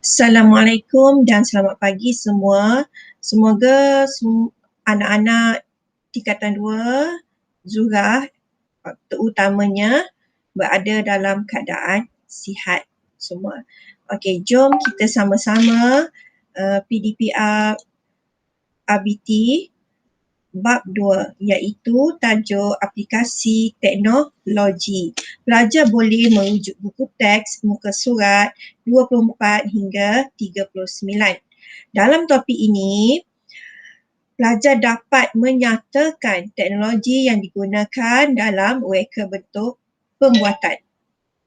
Assalamualaikum dan selamat pagi semua. Semoga anak-anak tingkatan 2 Zurah terutamanya berada dalam keadaan sihat semua. Okey, jom kita sama-sama PDPR RBT bab 2 iaitu tajuk aplikasi teknologi. Pelajar boleh merujuk buku teks muka surat 24 hingga 39. Dalam topik ini, pelajar dapat menyatakan teknologi yang digunakan dalam reka bentuk pembuatan.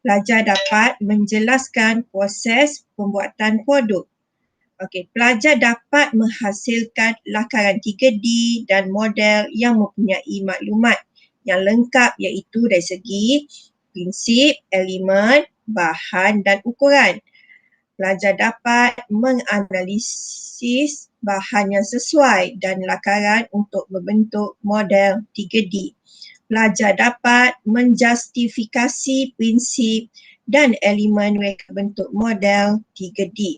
Pelajar dapat menjelaskan proses pembuatan produk. Okey, pelajar dapat menghasilkan lakaran 3D dan model yang mempunyai maklumat yang lengkap iaitu dari segi prinsip, elemen, bahan dan ukuran. Pelajar dapat menganalisis bahan yang sesuai dan lakaran untuk membentuk model 3D. Pelajar dapat menjustifikasi prinsip dan elemen reka bentuk model 3D.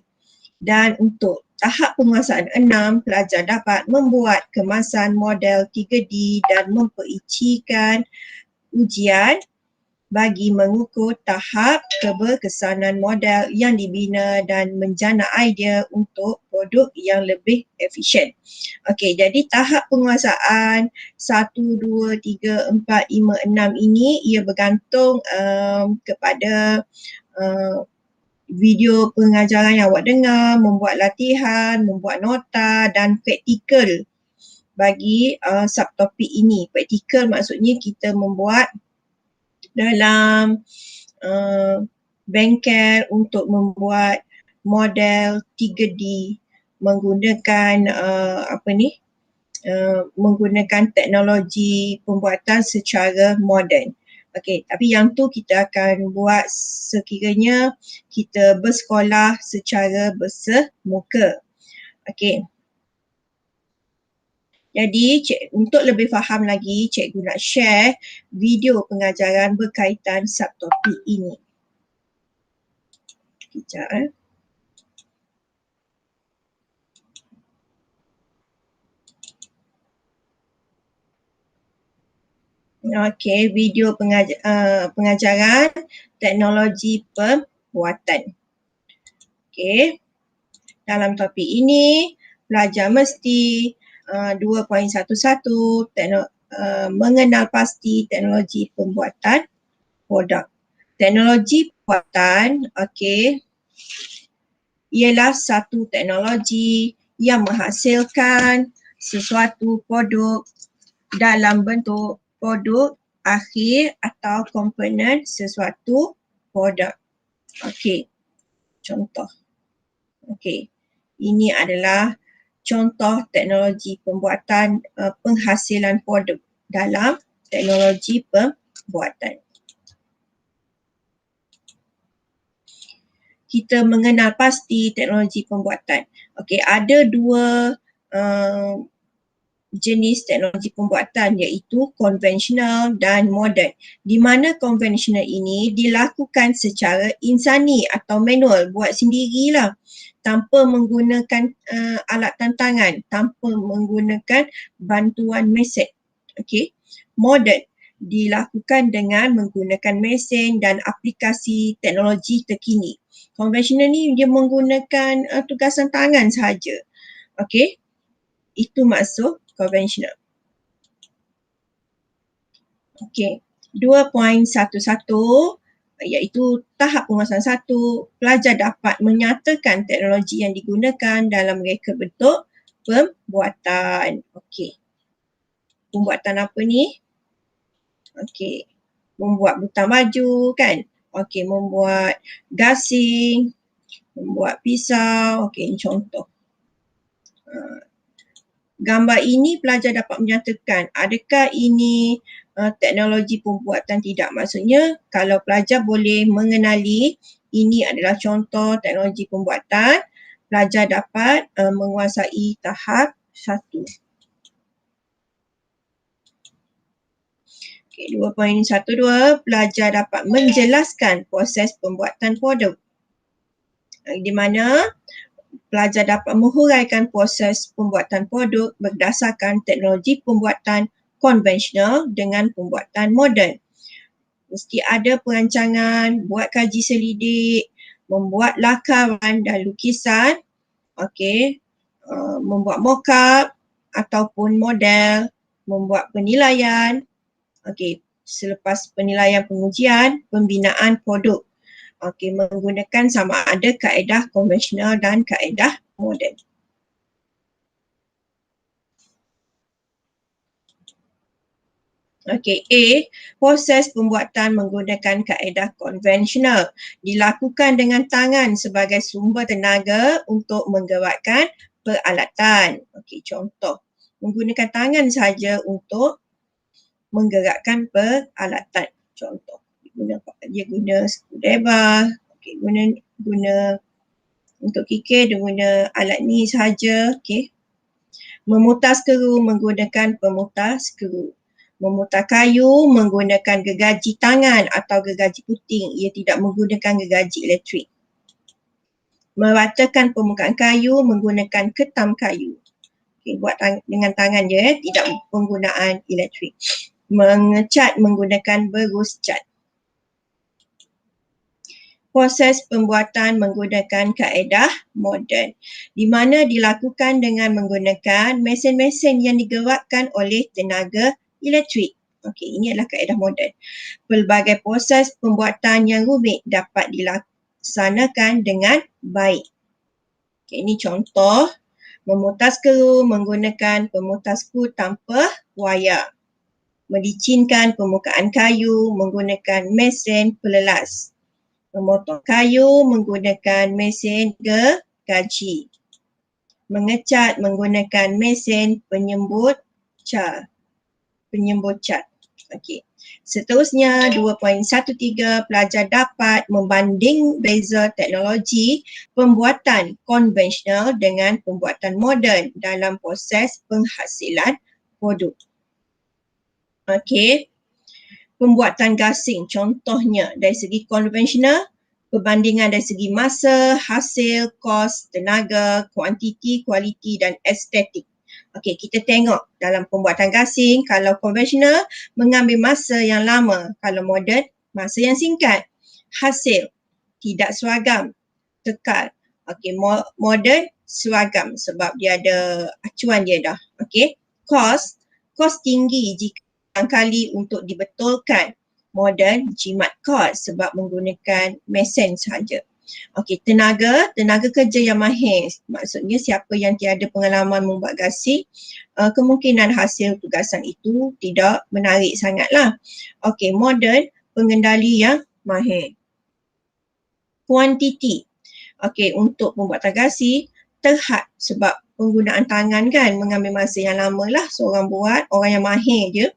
Dan untuk tahap penguasaan 6, pelajar dapat membuat kemasan model 3D dan mempericikan ujian bagi mengukur tahap keberkesanan model yang dibina dan menjana idea untuk produk yang lebih efisien. Okey, jadi tahap penguasaan 1, 2, 3, 4, 5, 6 ini ia bergantung kepada video pengajaran yang awak dengar, membuat latihan, membuat nota dan praktikal bagi subtopik ini. Praktikal maksudnya kita membuat dalam bengkel untuk membuat model 3D menggunakan menggunakan teknologi pembuatan secara moden. Okey, tapi yang tu kita akan buat sekiranya kita bersekolah secara bersemuka. Okey. Jadi untuk lebih faham lagi, cikgu nak share video pengajaran berkaitan subtopik ini. Sekejap. Okey, video pengajaran teknologi pembuatan. Okey, dalam topik ini pelajar mesti 2.11 mengenal pasti teknologi pembuatan produk. Teknologi pembuatan, okey, ialah satu teknologi yang menghasilkan sesuatu produk dalam bentuk produk akhir atau komponen sesuatu produk. Okey, contoh. Okey, ini adalah contoh teknologi pembuatan penghasilan produk dalam teknologi pembuatan. Kita mengenal pasti teknologi pembuatan. Okey, ada dua jenis teknologi pembuatan iaitu konvensional dan moden. Di mana konvensional ini dilakukan secara insani atau manual, buat sendirilah tanpa menggunakan alat tantangan, tanpa menggunakan bantuan mesin. Okey. Moden dilakukan dengan menggunakan mesin dan aplikasi teknologi terkini. Konvensional ni dia menggunakan tugasan tangan sahaja. Okey. Itu maksud konvensional. Okey, 2.11 iaitu tahap penguasaan 1, pelajar dapat menyatakan teknologi yang digunakan dalam reka bentuk pembuatan. Okey. Pembuatan apa ni? Okey, membuat butang baju kan? Okey, membuat gasing, membuat pisau. Okey, ini contoh. Gambar ini pelajar dapat menyatakan adakah ini teknologi pembuatan tidak. Maksudnya kalau pelajar boleh mengenali ini adalah contoh teknologi pembuatan, pelajar dapat menguasai tahap 1. Okay, 2.12 pelajar dapat menjelaskan proses pembuatan produk. di mana pelajar dapat menghuraikan proses pembuatan produk berdasarkan teknologi pembuatan konvensional dengan pembuatan moden. Mesti ada perancangan, buat kaji selidik, membuat lakaran dan lukisan, membuat mock-up ataupun model, membuat penilaian, selepas penilaian pengujian, pembinaan produk. Menggunakan sama ada kaedah konvensional dan kaedah moden. A. Proses pembuatan menggunakan kaedah konvensional dilakukan dengan tangan sebagai sumber tenaga untuk menggerakkan peralatan. Contoh, menggunakan tangan sahaja untuk menggerakkan peralatan. Contoh, dia guna screwdriver, guna untuk kikir, dia guna alat ni sahaja. Memutar skru menggunakan pemutar skru. Memutar kayu menggunakan gergaji tangan atau gergaji puting. Ia tidak menggunakan gergaji elektrik. Meratakan permukaan kayu menggunakan ketam kayu. Buat dengan tangan je, tidak penggunaan elektrik. Mengecat menggunakan berus cat. Proses pembuatan menggunakan kaedah moden, di mana dilakukan dengan menggunakan mesin-mesin yang digerakkan oleh tenaga elektrik. Ini adalah kaedah moden. Pelbagai proses pembuatan yang rumit dapat dilaksanakan dengan baik. Ini contoh, memutar skru menggunakan pemutar skru tanpa wayar. Melicinkan permukaan kayu menggunakan mesin pelelas. Memotong kayu menggunakan mesin gergaji. Mengecat menggunakan mesin penyembut cat. Seterusnya 2.13, pelajar dapat membanding beza teknologi pembuatan konvensional dengan pembuatan moden dalam proses penghasilan produk. Pembuatan gasing contohnya dari segi konvensional, perbandingan dari segi masa, hasil, kos, tenaga, kuantiti, kualiti dan estetik. Kita tengok dalam pembuatan gasing, kalau konvensional mengambil masa yang lama, kalau moden masa yang singkat. Hasil tidak seragam, kekal. Moden seragam sebab dia ada acuan dia dah. Kos tinggi jika kali untuk dibetulkan. Moden jimat kos sebab menggunakan mesin sahaja. Tenaga kerja yang mahir. Maksudnya siapa yang tiada pengalaman membuat gasing, kemungkinan hasil tugasan itu tidak menarik sangatlah. Moden pengendali yang mahir. Kuantiti. Untuk pembuatan gasing terhad sebab penggunaan tangan kan mengambil masa yang lama lah seorang buat, orang yang mahir je.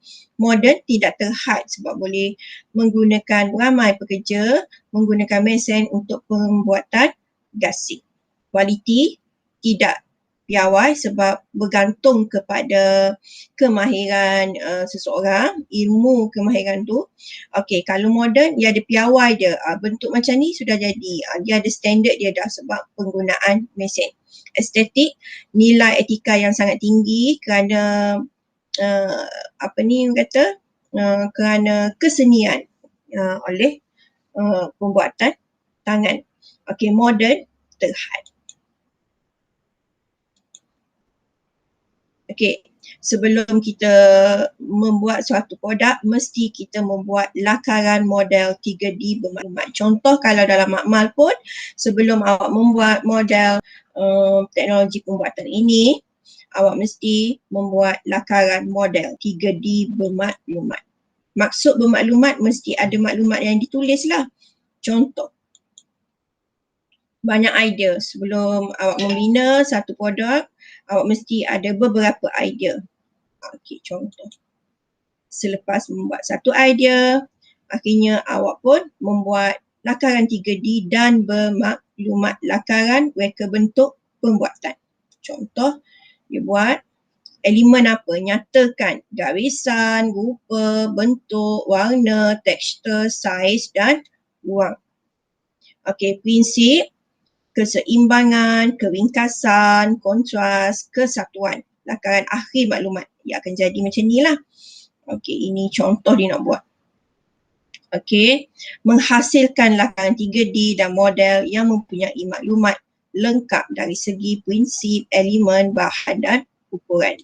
Moden tidak terhad sebab boleh menggunakan ramai pekerja, menggunakan mesin untuk pembuatan gasing. Kualiti tidak piawai sebab bergantung kepada kemahiran seseorang, ilmu kemahiran tu. Kalau moden dia ada piawai dia, bentuk macam ni sudah jadi, dia ada standard dia dah sebab penggunaan mesin. Estetik, nilai etika yang sangat tinggi kerana kerana kesenian oleh pembuatan tangan. Moden terhad. Sebelum kita membuat suatu produk, mesti kita membuat lakaran model 3D bermaklumat. Contoh kalau dalam makmal pun, sebelum awak membuat model teknologi pembuatan ini, awak mesti membuat lakaran model 3D bermaklumat. Maksud bermaklumat mesti ada maklumat yang ditulis lah. Contoh, banyak idea. Sebelum awak membina satu produk, awak mesti ada beberapa idea. Contoh, selepas membuat satu idea, akhirnya awak pun membuat lakaran 3D dan bermaklumat lakaran reka bentuk pembuatan. Contoh, dia buat elemen apa, nyatakan garisan, rupa, bentuk, warna, tekstur, saiz dan ruang. Prinsip, keseimbangan, keringkasan, kontras, kesatuan. Lakaran akhir maklumat. Ia akan jadi macam ni lah. Okey, ini contoh dia nak buat. Okey, menghasilkan lakaran 3D dan model yang mempunyai maklumat lengkap dari segi prinsip, elemen, bahan dan ukuran.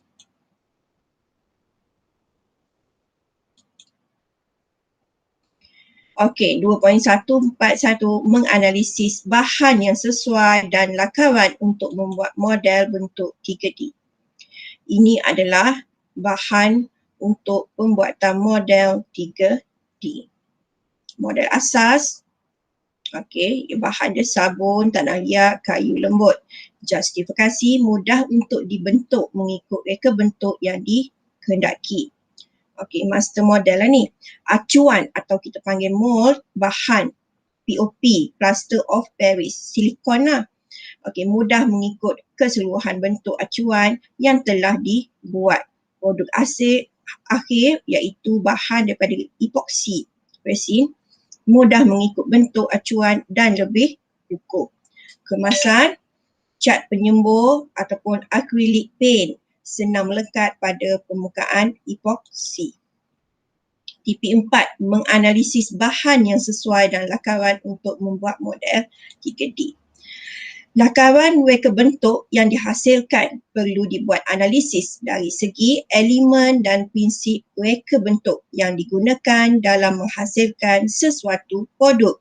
Okey, 2.141 menganalisis bahan yang sesuai dan lakaran untuk membuat model bentuk 3D. Ini adalah bahan untuk pembuatan model 3D. Model asas, okey, bahan dia sabun, tanah liat, kayu lembut. Justifikasi mudah untuk dibentuk mengikut reka bentuk yang dikehendaki. Okey, master model lah ni. Acuan atau kita panggil mold, bahan POP, plaster of Paris, silikon lah. Okey, mudah mengikut keseluruhan bentuk acuan yang telah dibuat. Produk akhir iaitu bahan daripada epoxy resin, mudah mengikut bentuk acuan dan lebih ukur. Kemasan, cat penyembur ataupun acrylic paint, senang melekat pada permukaan epoxy. Tipe 4, menganalisis bahan yang sesuai dan lakaran untuk membuat model 3D. Lakaran reka bentuk yang dihasilkan perlu dibuat analisis dari segi elemen dan prinsip reka bentuk yang digunakan dalam menghasilkan sesuatu produk.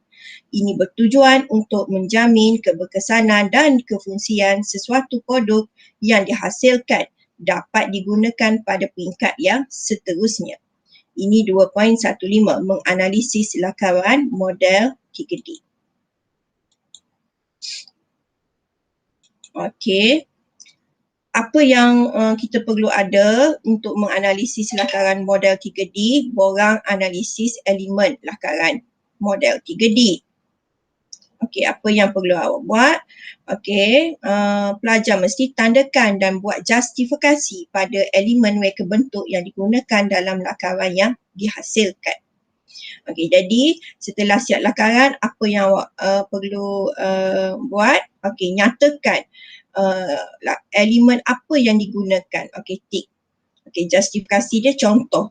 Ini bertujuan untuk menjamin keberkesanan dan kefungsian sesuatu produk yang dihasilkan dapat digunakan pada peringkat yang seterusnya. Ini 2.15, menganalisis lakaran model 3D. Okey. Apa yang kita perlu ada untuk menganalisis lakaran model 3D? Borang analisis elemen lakaran model 3D. Okey, apa yang perlu awak buat? Okey, pelajar mesti tandakan dan buat justifikasi pada elemen reka bentuk yang digunakan dalam lakaran yang dihasilkan. Okey, jadi setelah siap lakaran, apa yang awak perlu buat? Okey, nyatakan elemen apa yang digunakan. Okey, tik. Okey, justifikasi dia contoh.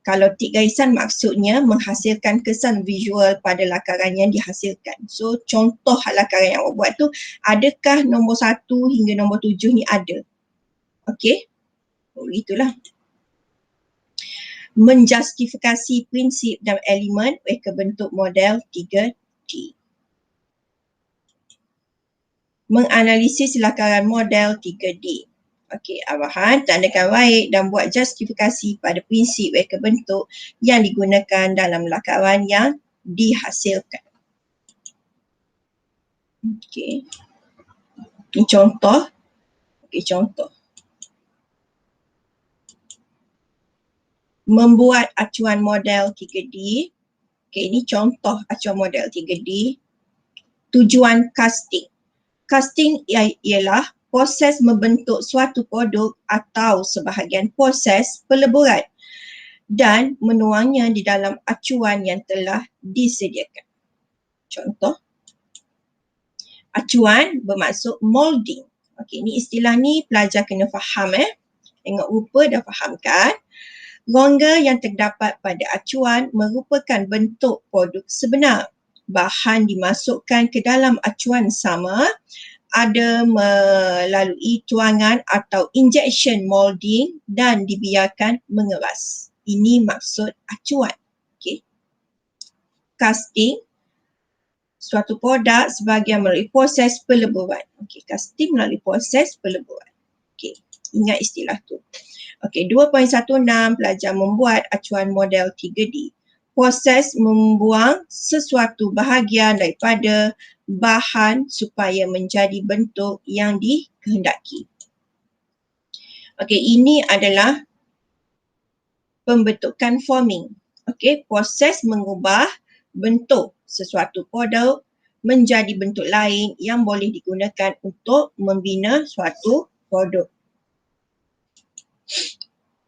Kalau tik garisan maksudnya menghasilkan kesan visual pada lakaran yang dihasilkan. So, contoh lakaran yang awak buat tu, adakah nombor 1 hingga nombor 7 ni ada? Okey, itulah. Menjustifikasi prinsip dan elemen reka bentuk model 3D. Menganalisis lakaran model 3D. Okey, arahan, tandakan baik dan buat justifikasi pada prinsip reka bentuk yang digunakan dalam lakaran yang dihasilkan. Okey. Ini contoh. Okey, contoh. Membuat acuan model 3D. Okey, ini contoh acuan model 3D. Tujuan casting. Casting ialah proses membentuk suatu produk atau sebahagian proses peleburan dan menuangnya di dalam acuan yang telah disediakan. Contoh, acuan bermaksud molding. Okey, ni istilah ni pelajar kena faham Tengok rupa dah faham kan? Rongga yang terdapat pada acuan merupakan bentuk produk sebenar. Bahan dimasukkan ke dalam acuan sama, ada melalui tuangan atau injection molding dan dibiarkan mengeras. Ini maksud acuan. Okey. Casting, suatu produk sebahagian melalui proses peleburan. Okey, casting melalui proses peleburan. Okey, ingat istilah tu. Okey, 2.16, pelajar membuat acuan model 3D. Proses membuang sesuatu bahagian daripada bahan supaya menjadi bentuk yang dikehendaki. Okey, ini adalah pembentukan forming. Okey, proses mengubah bentuk sesuatu produk menjadi bentuk lain yang boleh digunakan untuk membina suatu produk.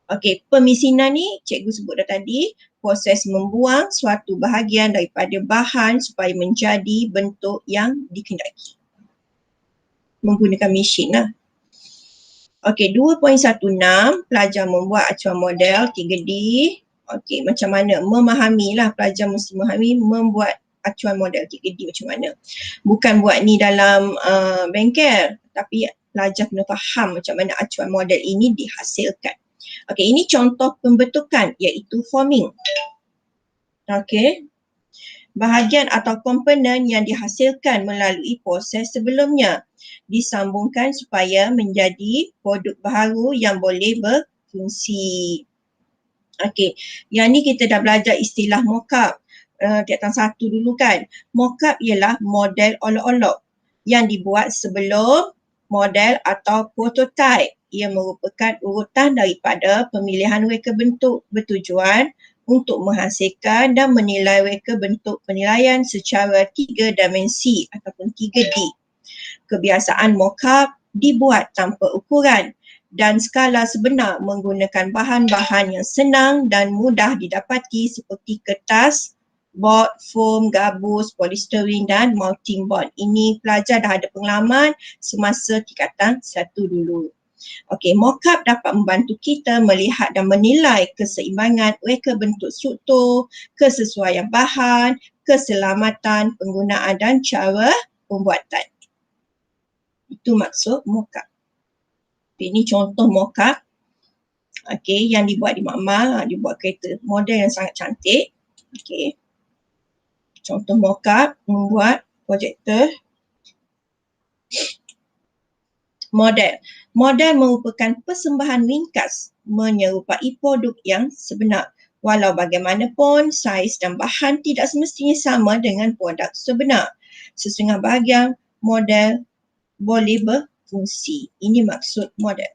Okey, pemisinan ni cikgu sebut dah tadi, proses membuang suatu bahagian daripada bahan supaya menjadi bentuk yang dikehendaki. menggunakan mesin lah. Okey, 2.16 pelajar membuat acuan model 3D. Okey, macam mana? Memahamilah, pelajar mesti memahami membuat acuan model 3D macam mana. Bukan buat ni dalam bengkel, tapi pelajar kena faham macam mana acuan model ini dihasilkan. Okey, ini contoh pembentukan iaitu forming. Okey. Bahagian atau komponen yang dihasilkan melalui proses sebelumnya disambungkan supaya menjadi produk baharu yang boleh berfungsi. Okey, yang ni kita dah belajar istilah mock-up tingkatan 1 dulu kan. Mock-up ialah model olok-olok yang dibuat sebelum model atau prototype. Ia merupakan urutan daripada pemilihan reka bentuk bertujuan untuk menghasilkan dan menilai reka bentuk penilaian secara 3 dimensi ataupun 3D. Kebiasaan mock-up dibuat tanpa ukuran dan skala sebenar menggunakan bahan-bahan yang senang dan mudah didapati seperti kertas, board, foam, gabus, polystyrene dan melting board. Ini pelajar dah ada pengalaman semasa tingkatan 1 dulu. Okey, mock-up dapat membantu kita melihat dan menilai keseimbangan reka bentuk struktur, kesesuaian bahan, keselamatan penggunaan dan cara pembuatan. Itu maksud mock-up. Ini contoh mock-up. Okey, yang dibuat di makmal, dibuat kereta model yang sangat cantik. Okey. Contoh mock-up membuat projektor. Model. Model merupakan persembahan ringkas menyerupai produk yang sebenar. Walau bagaimanapun, saiz dan bahan tidak semestinya sama dengan produk sebenar. Setengah bahagian model boleh berfungsi. Ini maksud model.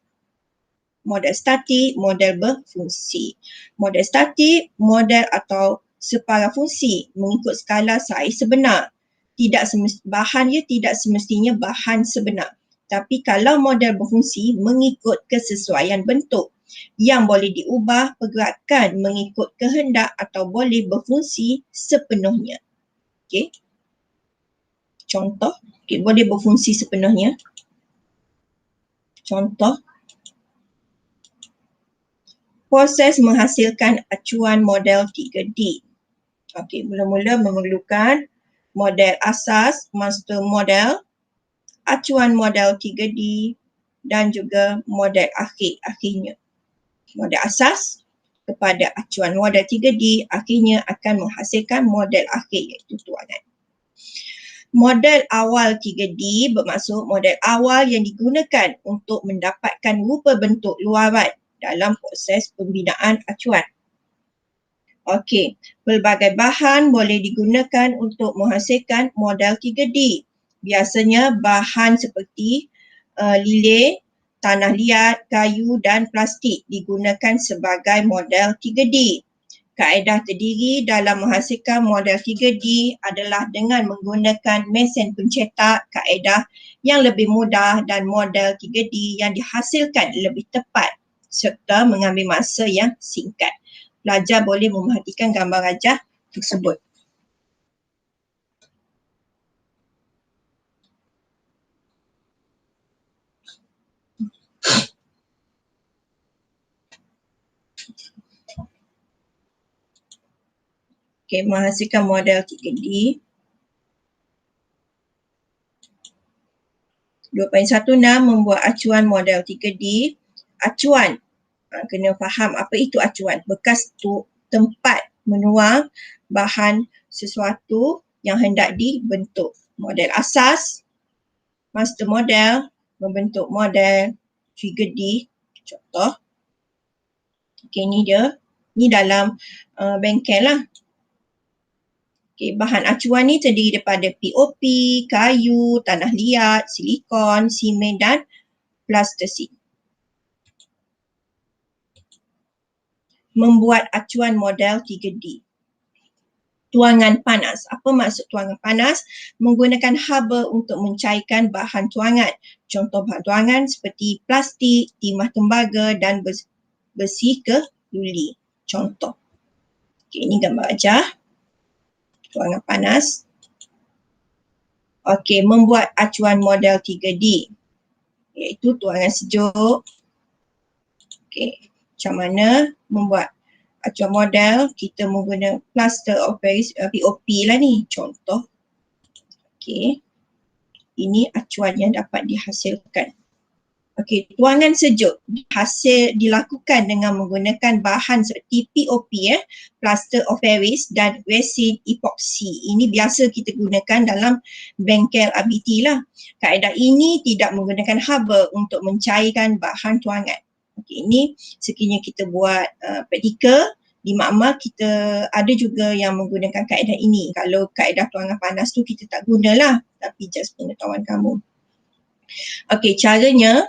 Model statik, model berfungsi. Model statik, model atau separa fungsi mengikut skala saiz sebenar. Bahannya tidak semestinya bahan sebenar. Tapi kalau model berfungsi mengikut kesesuaian bentuk yang boleh diubah pergerakan mengikut kehendak atau boleh berfungsi sepenuhnya. Okey. Contoh, boleh berfungsi sepenuhnya. Contoh, proses menghasilkan acuan model 3D. Okey, mula-mula memerlukan model asas, master model, acuan model 3D dan juga model akhirnya. Model asas kepada acuan model 3D akhirnya akan menghasilkan model akhir iaitu tuangan. Model awal 3D bermaksud model awal yang digunakan untuk mendapatkan rupa bentuk luaran dalam proses pembinaan acuan. Okey, pelbagai bahan boleh digunakan untuk menghasilkan model 3D. Biasanya bahan seperti lilin, tanah liat, kayu dan plastik digunakan sebagai model 3D. Kaedah terdiri dalam menghasilkan model 3D adalah dengan menggunakan mesin pencetak kaedah yang lebih mudah dan model 3D yang dihasilkan lebih tepat serta mengambil masa yang singkat. Pelajar boleh memerhatikan gambar rajah tersebut. Okey, menghasilkan model 3D. 2.16 membuat acuan model 3D. Acuan, kena faham apa itu acuan. Bekas tu tempat menuang bahan sesuatu yang hendak dibentuk. Model asas, master model, membentuk model 3D. Contoh. Okey, ni dia. Ni dalam bengkel lah. Okay, bahan acuan ni terdiri daripada POP, kayu, tanah liat, silikon, simen dan plastisin. Membuat acuan model 3D. Tuangan panas. Apa maksud tuangan panas? Menggunakan haba untuk mencairkan bahan tuangan. Contoh bahan tuangan seperti plastik, timah tembaga dan besi keluli. Contoh. Okay, ini gambar ajar. Tuangan panas. Okey, membuat acuan model 3D. iaitu tuangan sejuk. Okey, macam mana membuat acuan model, kita menggunakan plaster of Paris, POP lah ni, contoh. Okey, ini acuan yang dapat dihasilkan. Okey, tuangan sejuk hasil dilakukan dengan menggunakan bahan seperti POP, plaster of Paris dan resin epoxy. Ini biasa kita gunakan dalam bengkel RBT lah. Kaedah ini tidak menggunakan haba untuk mencairkan bahan tuangan. Okey, ini sekiranya kita buat praktikal di makmal, kita ada juga yang menggunakan kaedah ini. Kalau kaedah tuangan panas tu kita tak gunalah, tapi just pengetahuan kamu. Okey, caranya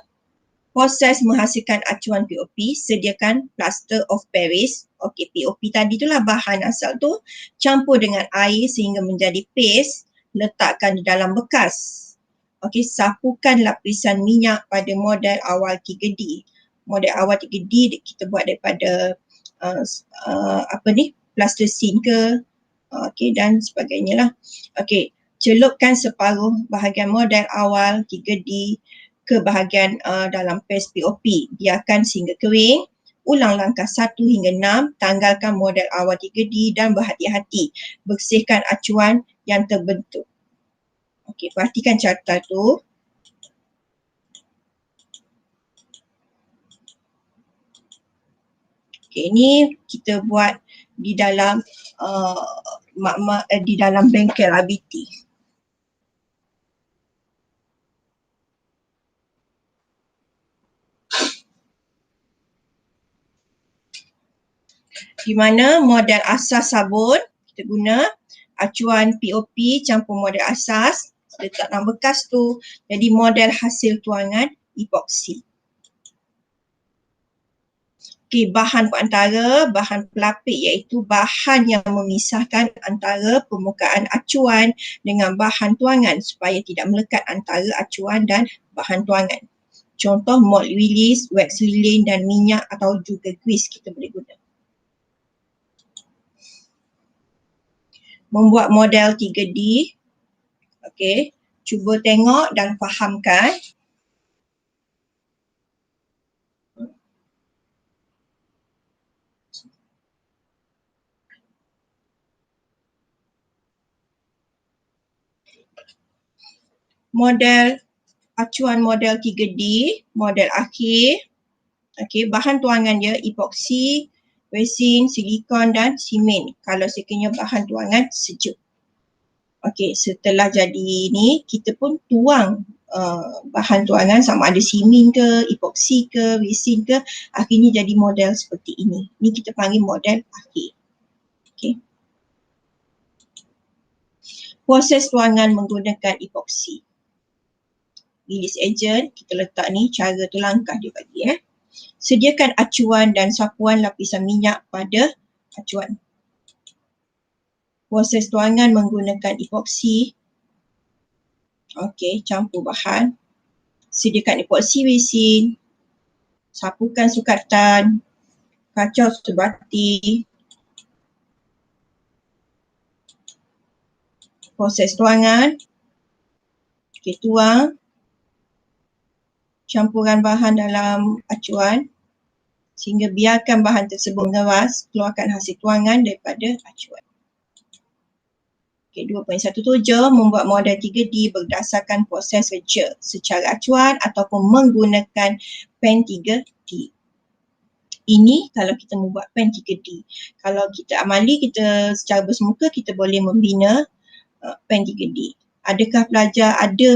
proses menghasilkan acuan POP, sediakan plaster of Paris. Okey, POP tadi itulah bahan asal tu, campur dengan air sehingga menjadi paste, letakkan di dalam bekas. Okey, sapukan lapisan minyak pada model awal 3D. Model awal 3D kita buat daripada plastisin ke, okey, dan sebagainya lah. Okey, celupkan separuh bahagian model awal 3D ke bahagian dalam paste POP. Biarkan sehingga kering. Ulang langkah 1 hingga 6. Tanggalkan model awal 3D dan berhati-hati. Bersihkan acuan yang terbentuk. Okey, perhatikan carta tu. Okey, ini kita buat di dalam di dalam bengkel RBT. Di mana model asas sabun kita guna acuan POP campur model asas, letak dalam bekas tu, jadi model hasil tuangan epoxy. Okey, bahan perantara, bahan pelapik iaitu bahan yang memisahkan antara permukaan acuan dengan bahan tuangan supaya tidak melekat antara acuan dan bahan tuangan. Contoh mold release, wax lilin dan minyak atau juga grease kita boleh guna. Membuat model 3D. Okey, cuba tengok dan fahamkan. Model acuan model 3D, model akhir. Okey, bahan tuangan dia epoxy, resin, silikon dan simen. Kalau sekiranya bahan tuangan sejuk. Okey, setelah jadi ni kita pun tuang bahan tuangan sama ada simen ke, epoxy ke, resin ke, akhirnya jadi model seperti ini. Ni kita panggil model akhir. Okey. Proses tuangan menggunakan epoxy. Release agent, kita letak ni, cara tu langkah dia bagi Sediakan acuan dan sapuan lapisan minyak pada acuan. Proses tuangan menggunakan epoxy. Okey, campur bahan. Sediakan epoxy resin. Sapukan sukatan. Kacau sebati. Proses tuangan. Okey, tuang campuran bahan dalam acuan sehingga biarkan bahan tersebut mengeras, keluarkan hasil tuangan daripada acuan. Okey, 2.17 membuat model 3D berdasarkan proses kerja secara acuan ataupun menggunakan pen 3D. Ini kalau kita membuat pen 3D. Kalau kita amali, kita secara bersemuka kita boleh membina pen 3D. Adakah pelajar ada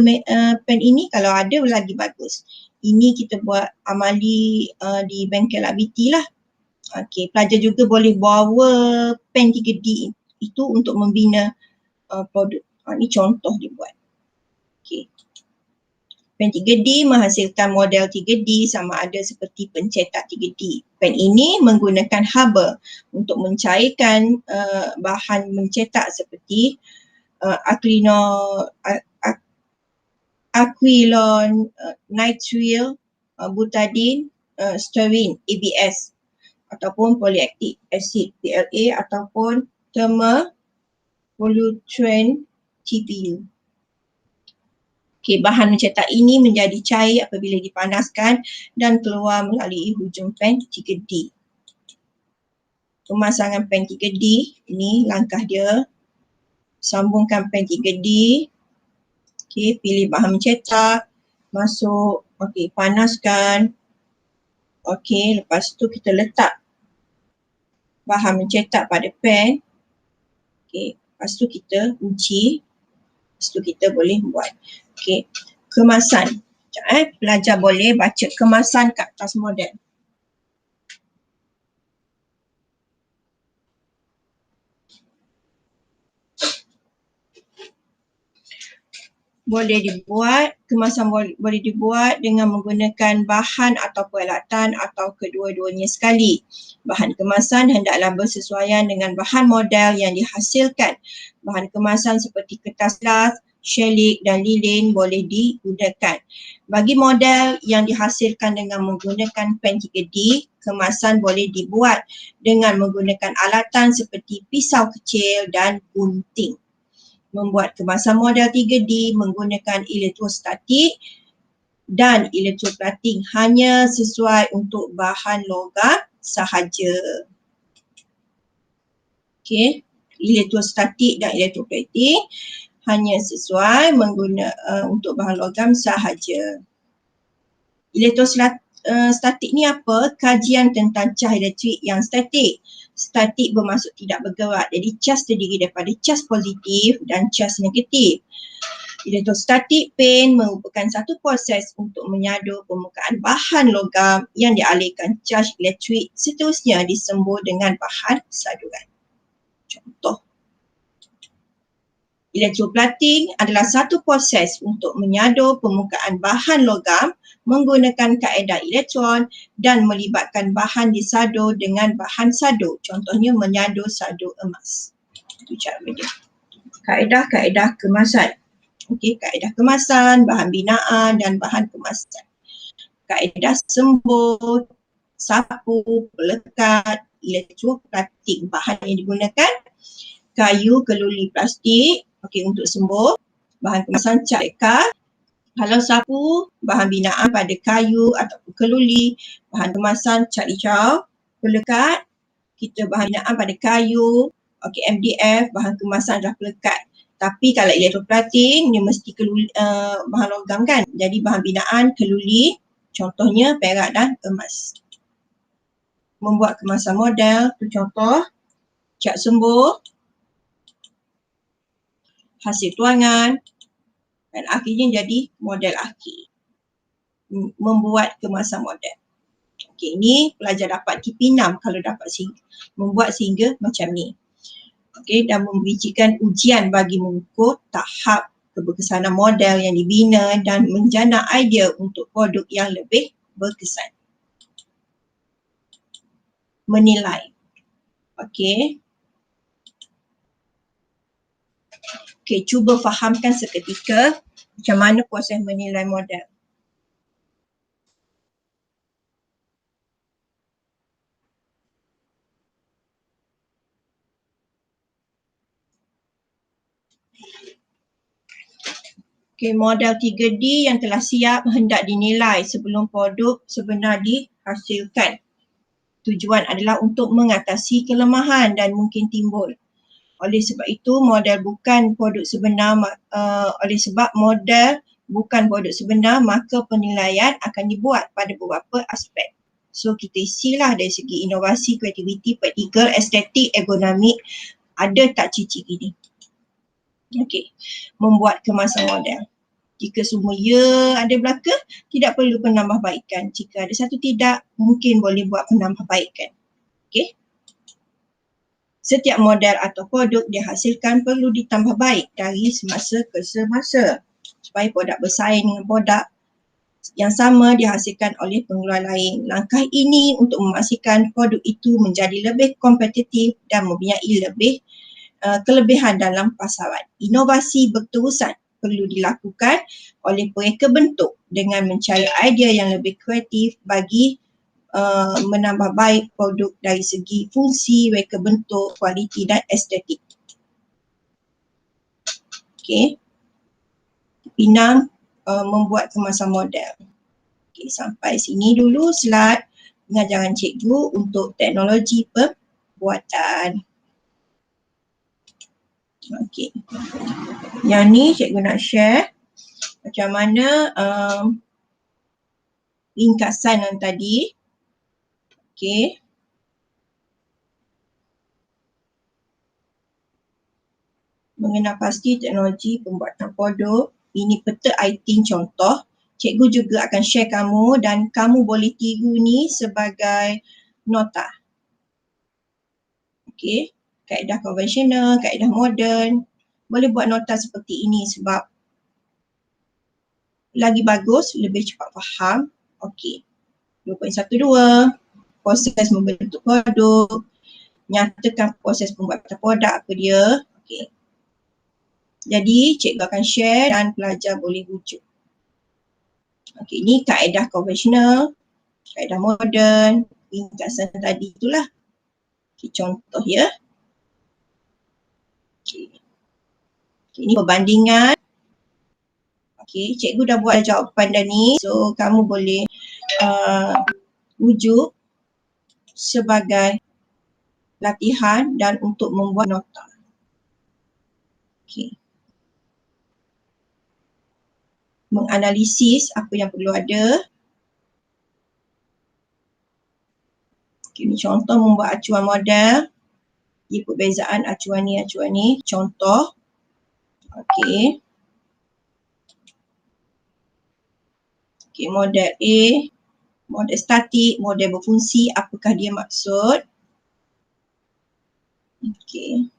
pen ini? Kalau ada lagi bagus. Ini kita buat amali di bengkel RBT lah. Okey, pelajar juga boleh bawa pen 3D itu untuk membina produk. Ini contoh dia buat. Okey. Pen 3D menghasilkan model 3D sama ada seperti pencetak 3D. Pen ini menggunakan haba untuk mencairkan bahan mencetak seperti aquilon, nitrile, butadiene, styrene, ABS ataupun polyactic acid, PLA ataupun thermopollutrant, TPU. Okey, bahan mencetak ini menjadi cair apabila dipanaskan dan keluar melalui hujung pen 3D. Pemasangan pen 3D, ini langkah dia. Sambungkan pen 3D. Okey, pilih bahan mencetak, masuk, okey, panaskan. Okey, lepas tu kita letak bahan mencetak pada pen. Okey, lepas tu kita uji. Lepas tu kita boleh buat. Okey, kemasan. Sekejap, pelajar boleh baca kemasan kat atas model. Boleh dibuat, kemasan boleh dibuat dengan menggunakan bahan atau peralatan atau kedua-duanya sekali. Bahan kemasan hendaklah bersesuaian dengan bahan model yang dihasilkan. Bahan kemasan seperti kertas las, shelik dan lilin boleh digunakan. Bagi model yang dihasilkan dengan menggunakan pen 3D, kemasan boleh dibuat dengan menggunakan alatan seperti pisau kecil dan gunting. Membuat kemasan model 3D menggunakan elektrostatik dan elektroplating hanya sesuai untuk bahan logam sahaja. Okey, elektrostatik dan elektroplating hanya sesuai untuk bahan logam sahaja. Elektrostatik ni apa? Kajian tentang cah elektrik yang statik. Statik bermaksud tidak bergerak. Jadi cas terdiri daripada cas positif dan cas negatif. Elektrostatik pen merupakan satu proses untuk menyadu permukaan bahan logam yang dialihkan caj elektrik, seterusnya disembur dengan bahan saduran. Contoh, elektroplating adalah satu proses untuk menyadu permukaan bahan logam menggunakan kaedah elektron dan melibatkan bahan disadu dengan bahan sadu. Contohnya menyadu sadu emas. Itu cara dia. Kaedah-kaedah kemasan. Okey, kaedah kemasan, bahan binaan dan bahan kemasan. Kaedah sembur, sapu, pelekat, elektroplating. Bahan yang digunakan kayu, keluli, plastik. Okey, untuk sembur, bahan kemasan cat leka. Kalau sapu, bahan binaan pada kayu ataupun keluli. Bahan kemasan cat hijau. Pelekat, kita bahan binaan pada kayu. Okey, MDF, bahan kemasan adalah pelekat. Tapi kalau elektroplating, dia mesti keluli, bahan logam kan. Jadi bahan binaan keluli, contohnya perak dan emas. Membuat kemasan model, tu contoh, cat sembur, hasil tuangan dan akhirnya jadi model akhir. Membuat kemasan model. Okey, ini pelajar dapat KP6 kalau dapat membuat sehingga macam ni. Okey, dan membijikan ujian bagi mengukur tahap keberkesanan model yang dibina dan menjana idea untuk produk yang lebih berkesan. Menilai. Okey. Okey, cuba fahamkan seketika macam mana proses menilai model. Okey, model 3D yang telah siap hendak dinilai sebelum produk sebenar dihasilkan. Tujuan adalah untuk mengatasi kelemahan dan mungkin timbul. Oleh sebab itu, model bukan produk sebenar, maka penilaian akan dibuat pada beberapa aspek. So, kita isilah dari segi inovasi, kreativiti, praktikal, estetik, ergonomik, ada tak ciri-ciri ni? Okey, membuat kemasan model. Jika semua ya ada belaka, tidak perlu penambahbaikan. Jika ada satu tidak, mungkin boleh buat penambahbaikan. Okey. Setiap model atau produk dihasilkan perlu ditambah baik dari semasa ke semasa supaya produk bersaing dengan produk yang sama dihasilkan oleh pengeluar lain. Langkah ini untuk memastikan produk itu menjadi lebih kompetitif dan mempunyai lebih kelebihan dalam pasaran. Inovasi berterusan perlu dilakukan oleh mereka bentuk dengan mencari idea yang lebih kreatif bagi menambah baik produk dari segi fungsi, reka bentuk, kualiti dan estetik. Okey. 6. membuat kemasan model. Okay, sampai sini dulu slide pengajaran cikgu untuk teknologi pembuatan. Okay. Yang ni cikgu nak share macam mana ringkasan yang tadi. Okay. Mengenal pasti teknologi pembuatan produk. Ini peta item contoh. Cikgu juga akan share kamu dan kamu boleh tiru ni sebagai nota. Okey, kaedah konvensional, kaedah moden. Boleh buat nota seperti ini sebab lagi bagus, lebih cepat faham. Okey. 2.12, proses membentuk produk. Nyatakan proses pembuatan produk apa dia. Okey. Jadi cikgu akan share dan pelajar boleh rujuk. Okey, ni kaedah konvensional, kaedah moden, ringkasan tadi itulah. Okay, contoh ya. Okay. Okay, ini perbandingan. Okay, cikgu dah buat jawapan dah ni. So, kamu boleh rujuk sebagai latihan dan untuk membuat nota. Okay. Menganalisis apa yang perlu ada. Okay, ini contoh membuat acuan model. Ia perbezaan acuan ni, contoh. Okey. Okey, model A, model statik, model berfungsi, apakah dia maksud? Okey.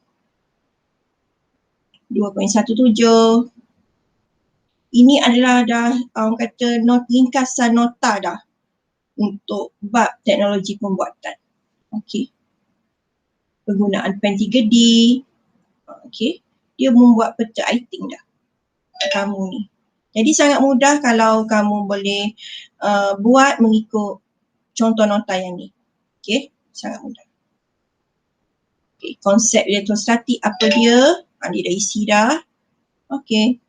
2.17. Ini adalah dah orang kata ringkasan nota dah untuk bab teknologi pembuatan. Okey. Penggunaan pen 3D. Okey. Dia membuat peta item dah kamu ni. Jadi sangat mudah kalau kamu boleh buat mengikut contoh nota yang ni. Okey, sangat mudah. Okey, konsep elektrostatik apa dia? Dia dah isi dah. Okey.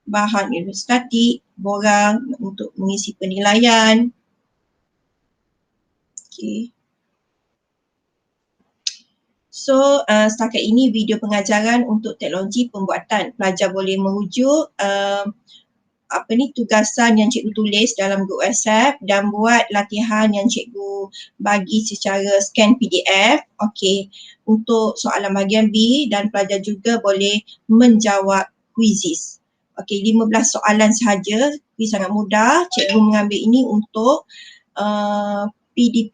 Bahan elektrostatik, borang untuk mengisi penilaian. Okey. So, setakat ini video pengajaran untuk teknologi pembuatan. Pelajar boleh merujuk tugasan yang cikgu tulis dalam grup WhatsApp dan buat latihan yang cikgu bagi secara scan PDF. Okey, untuk soalan bahagian B dan pelajar juga boleh menjawab quizzes. Okey, 15 soalan sahaja. Ini sangat mudah. Cikgu mengambil ini untuk PDP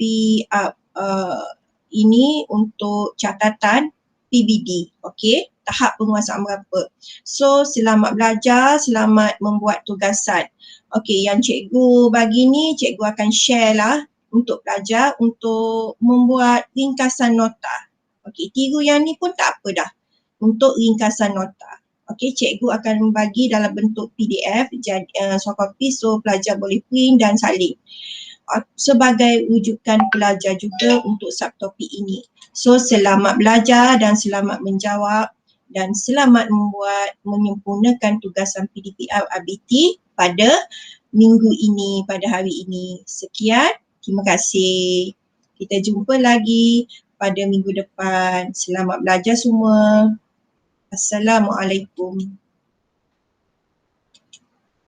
ini untuk catatan PBD. Okey, tahap penguasaan berapa. So, selamat belajar, selamat membuat tugasan. Okey, yang cikgu bagi ni, cikgu akan share lah untuk pelajar untuk membuat ringkasan nota. Okey, tiru yang ni pun tak apa dah untuk ringkasan nota. Okey, cikgu akan bagi dalam bentuk PDF, soft copy, so pelajar boleh print dan salin. Sebagai rujukan pelajar juga untuk subtopik ini. So, selamat belajar dan selamat menjawab dan selamat menyempurnakan tugasan PDP RBT pada minggu ini, pada hari ini. Sekian, terima kasih. Kita jumpa lagi pada minggu depan. Selamat belajar semua. Assalamualaikum.